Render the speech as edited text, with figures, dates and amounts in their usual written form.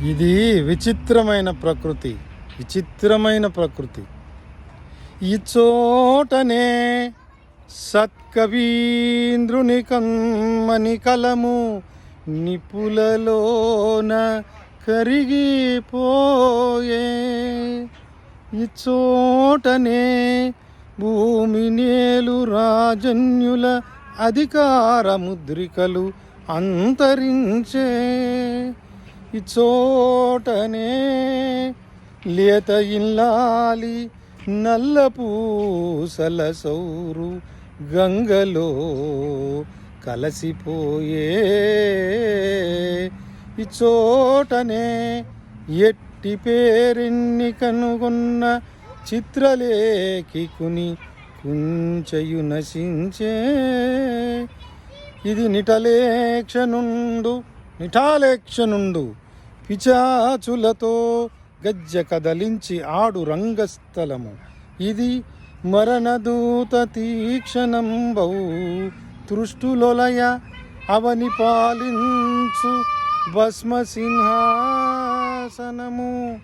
ఇది విచిత్రమైన ప్రకృతి, విచిత్రమైన ప్రకృతి. ఈ చోటనే సత్కవీంద్రుని కమ్మని కలము నిపులలోన కరిగిపోయే. ఈ చోటనే భూమి నేలు రాజన్యుల అధికార ముద్రికలు అంతరించే. ఈ చోటనే లేత ఇల్లాలి నల్ల పూసల సౌరు గంగలో కలసిపోయే. ఈ చోటనే ఎట్టి పేరెన్ని కనుగొన్న చిత్రలేఖికుని కుంచయు నశించే. ఇది నిఠాలేక్షనుండు పిచాచులతో గజ్జ కదలించి ఆడు రంగస్థలము. ఇది మరణదూత తీక్షణంబౌ తృష్టులొలయ అవని పాలించు భస్మ సింహాసనము.